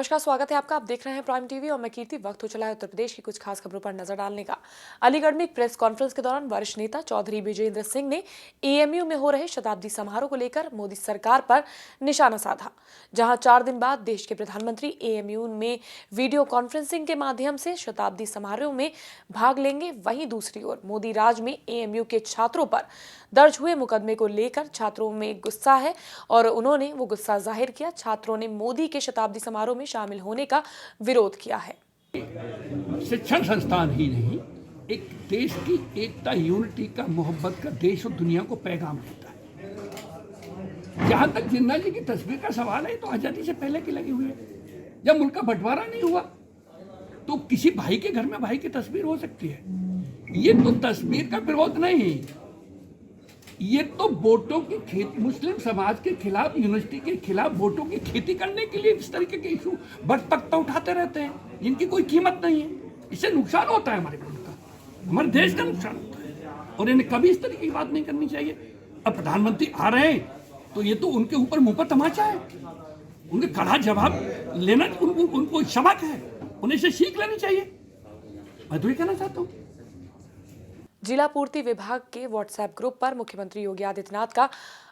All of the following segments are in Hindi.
नमस्कार, स्वागत है आपका। आप देख रहे हैं प्राइम टीवी और मैं कीर्ति। वक्त हो चला है उत्तर प्रदेश की कुछ खास खबरों पर नजर डालने का। अलीगढ़ में एक प्रेस कॉन्फ्रेंस के दौरान वरिष्ठ नेता चौधरी विजेंद्र सिंह ने एएमयू में हो रहे शताब्दी समारोह को लेकर मोदी सरकार पर निशाना साधा। जहां 4 दिन बाद देश के प्रधानमंत्री एएमयू में वीडियो कॉन्फ्रेंसिंग के माध्यम से शताब्दी समारोह में भाग लेंगे, वहीं दूसरी ओर मोदी राज में एएमयू के छात्रों पर दर्ज हुए मुकदमे को लेकर छात्रों में गुस्सा है और उन्होंने वो गुस्सा जाहिर किया। छात्रों ने मोदी के शताब्दी समारोह में शामिल होने का विरोध किया है। शिक्षण संस्थान ही नहीं, एक देश की एकता, यूनिटी का, मोहब्बत का देश और दुनिया को पैगाम देता है। जहां तक जिन्ना जी की तस्वीर का सवाल है, तो आजादी से पहले की लगी हुई है। जब मुल्क का बंटवारा नहीं हुआ तो किसी भाई के घर में भाई की तस्वीर हो सकती है। ये तो तस्वीर का विरोध नहीं, ये तो वोटों की खेती, मुस्लिम समाज के खिलाफ, यूनिवर्सिटी के खिलाफ वोटों की खेती करने के लिए इस तरीके के इशू वक्त तक तो उठाते रहते हैं जिनकी कोई कीमत नहीं है। इससे नुकसान होता है हमारे मुल्क का, हमारे देश का नुकसान होता है और इन्हें कभी इस तरीके की बात नहीं करनी चाहिए। अब प्रधानमंत्री आ रहे हैं तो ये तो उनके ऊपर मुंह पर तमाचा है, उनके कड़ा जवाब लेना उनको सबक है, उन्हें इसे सीख लेनी चाहिए। मैं तो ये कहना चाहता हूँ। जिला पूर्ति विभाग के व्हाट्सएप ग्रुप पर मुख्यमंत्री योगी आदित्यनाथ का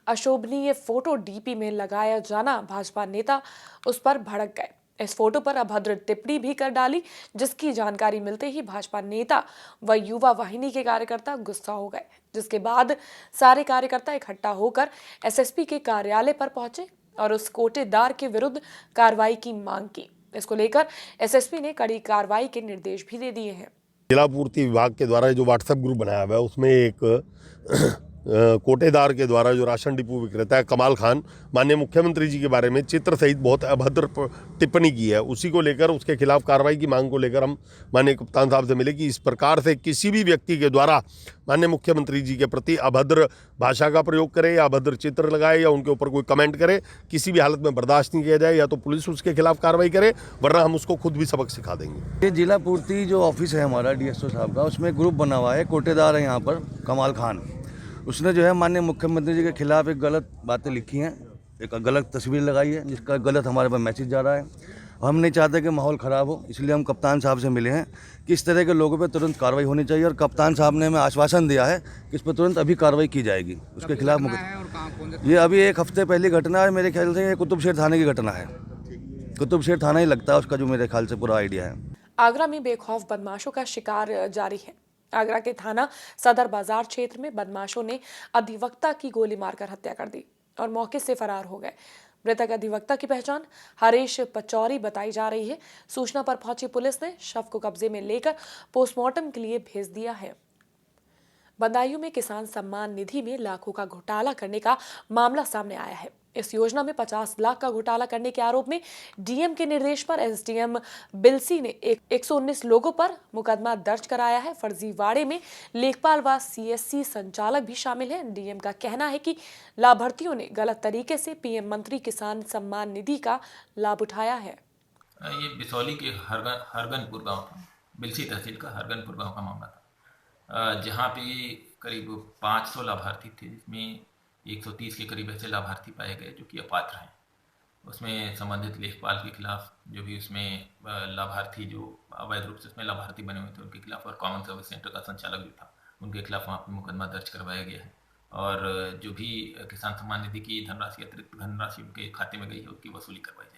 अशोभनीय फोटो डीपी में लगाया जाना, भाजपा नेता उस पर भड़क गए। इस फोटो पर अभद्र टिप्पणी भी कर डाली, जिसकी जानकारी मिलते ही भाजपा नेता व युवा वाहिनी के कार्यकर्ता गुस्सा हो गए, जिसके बाद सारे कार्यकर्ता इकट्ठा होकर एसएसपी के कार्यालय पर पहुंचे और उस कोटेदार के विरुद्ध कार्रवाई की मांग की। इसको लेकर एसएसपी ने कड़ी कार्रवाई के निर्देश भी दे दिए हैं। जिला पूर्ति विभाग के द्वारा जो व्हाट्सएप ग्रुप बनाया हुआ है, उसमें एक कोटेदार के द्वारा जो राशन डिपो विक्रेता है कमाल खान, माननीय मुख्यमंत्री जी के बारे में चित्र सहित बहुत अभद्र टिप्पणी की है। उसी को लेकर, उसके खिलाफ कार्रवाई की मांग को लेकर हम माननीय कप्तान साहब से मिले कि इस प्रकार से किसी भी व्यक्ति के द्वारा माननीय मुख्यमंत्री जी के प्रति अभद्र भाषा का प्रयोग करे या अभद्र चित्र लगाए या उनके ऊपर कोई कमेंट करे, किसी भी हालत में बर्दाश्त नहीं किया जाए। या तो पुलिस उसके खिलाफ कार्रवाई करे, वरना हम उसको खुद भी सबक सिखा देंगे। ये जिला पूर्ति जो ऑफिस है हमारा डीएसओ साहब का, उसमें ग्रुप बना हुआ है। कोटेदार है यहाँ पर कमाल खान, उसने जो है माननीय मुख्यमंत्री जी के खिलाफ एक गलत बातें लिखी हैं, एक गलत तस्वीर लगाई है, जिसका गलत हमारे पास मैसेज जा रहा है। हम नहीं चाहते कि माहौल ख़राब हो, इसलिए हम कप्तान साहब से मिले हैं कि इस तरह के लोगों पे तुरंत कार्रवाई होनी चाहिए और कप्तान साहब ने हमें आश्वासन दिया है कि इस पर तुरंत अभी कार्रवाई की जाएगी उसके खिलाफ। ये अभी एक हफ्ते पहली घटना है, मेरे ख्याल से ये कुतुबशेर थाने की घटना है। कुतुबशेर थाना ही लगता है उसका, जो मेरे ख्याल से पूरा आइडिया है। आगरा में बेखौफ बदमाशों का शिकार जारी है। आगरा के थाना सदर बाजार क्षेत्र में बदमाशों ने अधिवक्ता की गोली मारकर हत्या कर दी और मौके से फरार हो गए। मृतक अधिवक्ता की पहचान हरीश पचौरी बताई जा रही है। सूचना पर पहुंची पुलिस ने शव को कब्जे में लेकर पोस्टमार्टम के लिए भेज दिया है। बदायूं में किसान सम्मान निधि में लाखों का घोटाला करने का मामला सामने आया है। इस योजना में 50 लाख का घोटाला करने के आरोप में डीएम के निर्देश पर एसडीएम बिलसी ने 119 लोगों पर मुकदमा दर्ज कराया है। फर्जीवाड़े में लेखपाल व सीएससी संचालक भी शामिल हैं। डीएम का कहना है कि लाभार्थियों ने गलत तरीके से पीएम मंत्री किसान सम्मान निधि का लाभ उठाया है। ये बिसौली के हरगनपुर गांव था, बिलसी तहसील का हरगनपुर गांव का मामला था, जहां पे करीब 500 लाभार्थी थे, जिसमें 130 के करीब ऐसे लाभार्थी पाए गए जो कि अपात्र हैं। उसमें संबंधित लेखपाल के खिलाफ, जो भी उसमें लाभार्थी जो अवैध रूप से उसमें लाभार्थी बने हुए थे उनके खिलाफ, और कॉमन सर्विस सेंटर का संचालक भी था, उनके खिलाफ वहाँ पर मुकदमा दर्ज करवाया गया है। और जो भी किसान सम्मान निधि की धनराशि, अतिरिक्त धनराशि उनके खाते में गई है, उसकी वसूली करवाई जाएगी।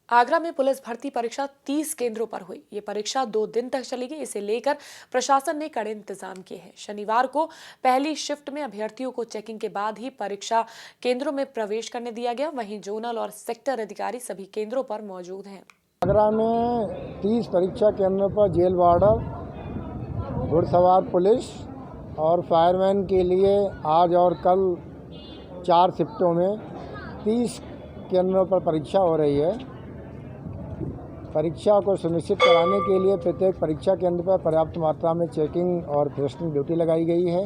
आगरा में पुलिस भर्ती परीक्षा 30 केंद्रों पर हुई। ये परीक्षा 2 दिन तक चलेगी। इसे लेकर प्रशासन ने कड़े इंतजाम किए हैं। शनिवार को पहली शिफ्ट में अभ्यर्थियों को चेकिंग के बाद ही परीक्षा केंद्रों में प्रवेश करने दिया गया। वहीं जोनल और सेक्टर अधिकारी सभी केंद्रों पर मौजूद हैं। आगरा में 30 परीक्षा केंद्रों पर जेल वार्डर, घुड़सवार पुलिस और फायरमैन के लिए आज और कल 4 शिफ्टों में 30 केंद्रों पर परीक्षा हो रही है। परीक्षा को सुनिश्चित कराने के लिए प्रत्येक परीक्षा केंद्र पर पर्याप्त मात्रा में चेकिंग और फ्रेशनिंग ड्यूटी लगाई गई है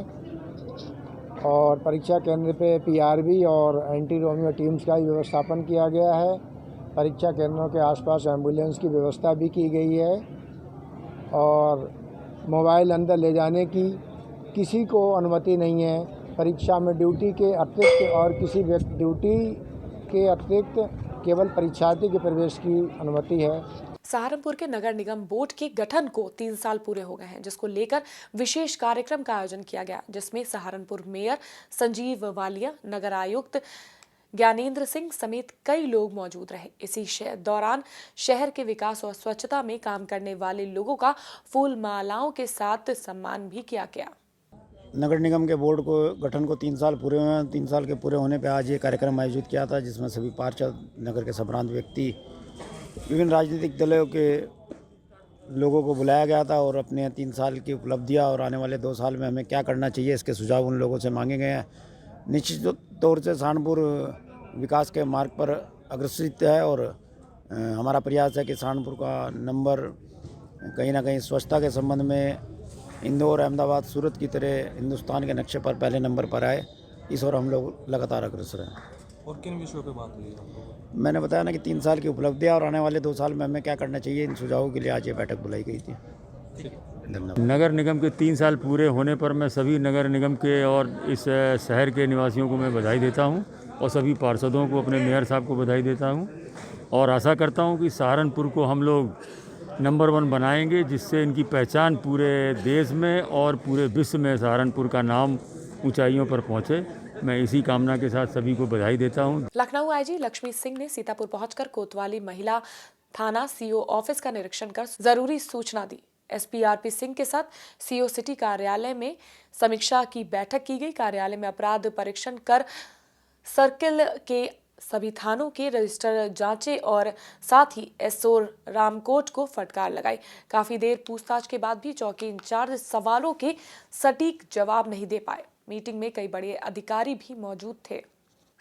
और परीक्षा केंद्र पे पीआरबी और एंटी रोमियो टीम्स का भी व्यवस्थापन किया गया है। परीक्षा केंद्रों के आसपास एम्बुलेंस की व्यवस्था भी की गई है और मोबाइल अंदर ले जाने की किसी को अनुमति नहीं है। परीक्षा में ड्यूटी के अतिरिक्त और किसी ड्यूटी के अतिरिक्त केवल परीक्षार्थी के प्रवेश की अनुमति है। सहारनपुर के नगर निगम बोर्ड के गठन को 3 साल पूरे हो गए हैं, जिसको लेकर विशेष कार्यक्रम का आयोजन किया गया, जिसमें सहारनपुर मेयर संजीव वालिया, नगर आयुक्त ज्ञानेंद्र सिंह समेत कई लोग मौजूद रहे। इसी दौरान शहर के विकास और स्वच्छता में काम करने वाले लोगों का फूल मालाओं के साथ सम्मान भी किया गया। नगर निगम के बोर्ड को गठन को 3 साल पूरे हुए हैं। 3 साल के पूरे होने पर आज ये कार्यक्रम आयोजित किया था, जिसमें सभी पार्षद, नगर के संभ्रांत व्यक्ति, विभिन्न राजनीतिक दलों के लोगों को बुलाया गया था और अपने 3 साल की उपलब्धियां और आने वाले 2 साल में हमें क्या करना चाहिए, इसके सुझाव उन लोगों से मांगे गए हैं। निश्चित तौर से सहारनपुर विकास के मार्ग पर अग्रसित है और हमारा प्रयास है कि सहारनपुर का नंबर कहीं ना कहीं स्वच्छता के संबंध में इंदौर, अहमदाबाद, सूरत की तरह हिंदुस्तान के नक्शे पर पहले नंबर पर आए। इस ओर हम लोग लगातार अग्रसर हैं। और किन विषयों पे बात हुई है? मैंने बताया ना कि 3 साल की उपलब्धियां और आने वाले 2 साल में हमें क्या करना चाहिए, इन सुझावों के लिए आज ये बैठक बुलाई गई थी। धन्यवाद। नगर निगम के 3 साल पूरे होने पर मैं सभी नगर निगम के और इस शहर के निवासियों को मैं बधाई देता हूं और सभी पार्षदों को, अपने मेयर साहब को बधाई देता हूं और आशा करता हूं कि सहारनपुर को हम लोग नंबर 1 बनाएंगे, जिससे इनकी पहचान पूरे देश में और पूरे विश्व में सहारनपुर का नाम ऊंचाइयों पर पहुंचे। मैं इसी कामना के साथ सभी को बधाई देता हूं। लखनऊ आईजी लक्ष्मी सिंह ने सीतापुर पहुंचकर कोतवाली महिला थाना सीओ ऑफिस का निरीक्षण कर जरूरी सूचना दी। एसपी आरपी सिंह के साथ सीओ सिटी कार्यालय में समीक्षा की बैठक की गई। कार्यालय में अपराध परीक्षण कर सर्किल के सभी थानों के रजिस्टर जांचे और साथ ही एसओ रामकोट को फटकार लगाई। काफी देर पूछताछ के बाद भी चौकी इंचार्ज सवालों के सटीक जवाब नहीं दे पाए। मीटिंग में कई बड़े अधिकारी भी मौजूद थे।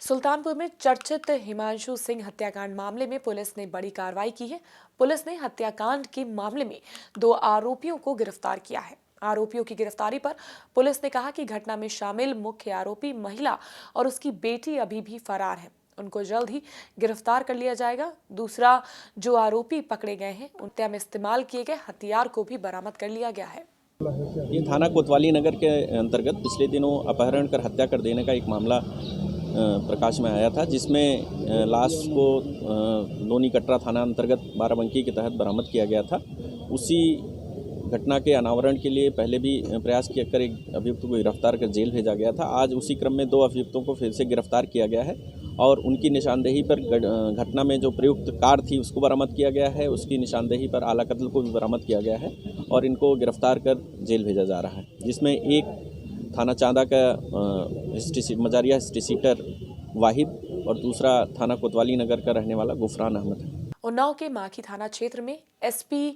सुल्तानपुर में चर्चित हिमांशु सिंह हत्याकांड मामले में पुलिस ने बड़ी कार्रवाई की है। पुलिस ने हत्याकांड के मामले में 2 आरोपियों को गिरफ्तार किया है। आरोपियों की गिरफ्तारी पर पुलिस ने कहा कि घटना में शामिल मुख्य आरोपी महिला और उसकी बेटी अभी भी फरार है, उनको जल्द ही गिरफ्तार कर लिया जाएगा। दूसरा जो आरोपी पकड़े गए हैं, उन हत्या में इस्तेमाल किए गए हथियार को भी बरामद कर लिया गया है। ये थाना कोतवाली नगर के अंतर्गत पिछले दिनों अपहरण कर हत्या कर देने का एक मामला प्रकाश में आया था, जिसमें लाश को लोनी कटरा थाना अंतर्गत बाराबंकी के तहत बरामद किया गया था। उसी घटना के अनावरण के लिए पहले भी प्रयास किया कर एक अभियुक्त को गिरफ्तार कर जेल भेजा गया था। आज उसी क्रम में 2 अभियुक्तों को फिर से गिरफ्तार किया गया है और उनकी निशानदेही पर घटना में जो प्रयुक्त कार थी उसको बरामद किया गया है। उसकी निशानदेही पर आला कत्ल को भी बरामद किया गया है और इनको गिरफ्तार कर जेल भेजा जा रहा है, जिसमें एक थाना चांदा का मजारिया हिस्ट्री सीटर वाहिद और दूसरा थाना कोतवाली नगर का रहने वाला गुफरान अहमद है। उन्नाव के माखी थाना क्षेत्र में एसपी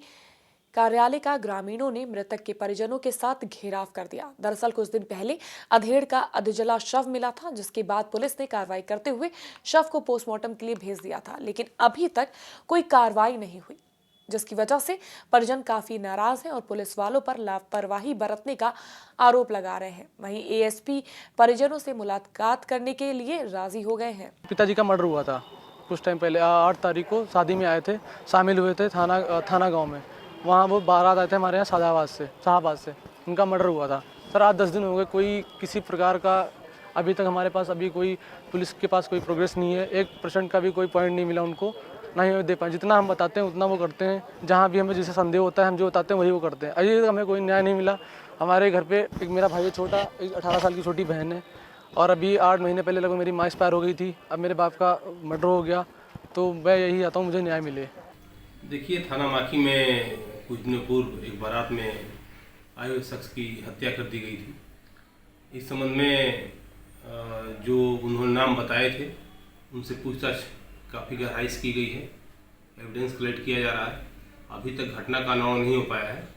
कार्यालय का ग्रामीणों ने मृतक के परिजनों के साथ घेराव कर दिया। दरअसल कुछ दिन पहले अधेड़ का अधजला शव मिला था, जिसके बाद पुलिस ने कार्रवाई करते हुए शव को पोस्टमार्टम के लिए भेज दिया था, लेकिन अभी तक कोई कार्रवाई नहीं हुई, जिसकी वजह से परिजन काफी नाराज हैं और पुलिस वालों पर लापरवाही बरतने का आरोप लगा रहे हैं। वहीं एएसपी परिजनों से मुलाकात करने के लिए राजी हो गए हैं। पिताजी का मर्डर हुआ था कुछ टाइम पहले, 8 तारीख को शादी में आए थे, शामिल हुए थे थाना गाँव में। वहाँ वो बारात आए थे हमारे यहाँ शाहबाद से उनका मर्डर हुआ था। सर 8-10 दिन हो गए, कोई किसी प्रकार का अभी तक हमारे पास कोई पुलिस के पास कोई प्रोग्रेस नहीं है। 1% का भी कोई पॉइंट नहीं मिला उनको, ना ही दे पाए। जितना हम बताते हैं उतना वो करते हैं। जहाँ भी हमें जिसे संदेह होता है, हम जो बताते हैं वही वो करते हैं। अभी तक हमें कोई न्याय नहीं मिला। हमारे घर पे एक मेरा भाई है छोटा, एक 18 साल की छोटी बहन है और अभी 8 महीने पहले लगभग मेरी माँ एक्सपायर हो गई थी। अब मेरे बाप का मर्डर हो गया, तो मैं यही आता हूँ मुझे न्याय मिले। देखिए, थाना माखी में कुछ दिनों पूर्व एक बारात में आए हुए शख्स की हत्या कर दी गई थी। इस संबंध में जो उन्होंने नाम बताए थे उनसे पूछताछ काफ़ी गहराई से की गई है। एविडेंस कलेक्ट किया जा रहा है। अभी तक घटना का अनावरण नहीं हो पाया है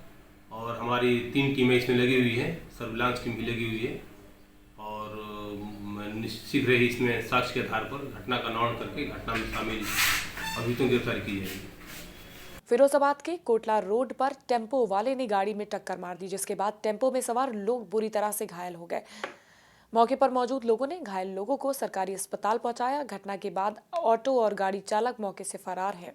और हमारी 3 टीमें इसमें लगी हुई हैं, सर्विलांस टीम भी लगी हुई है और शीघ्र ही इसमें साक्ष्य के आधार पर घटना का अनावरण करके घटना में शामिल अभियुक्तों की गिरफ्तारी की जाएगी। फिरोजाबाद के कोटला रोड पर टेम्पो वाले ने गाड़ी में टक्कर मार दी, जिसके बाद टेम्पो में सवार लोग बुरी तरह से घायल हो गए। मौके पर मौजूद लोगों ने घायल लोगों को सरकारी अस्पताल पहुंचाया। घटना के बाद ऑटो और गाड़ी चालक मौके से फरार है।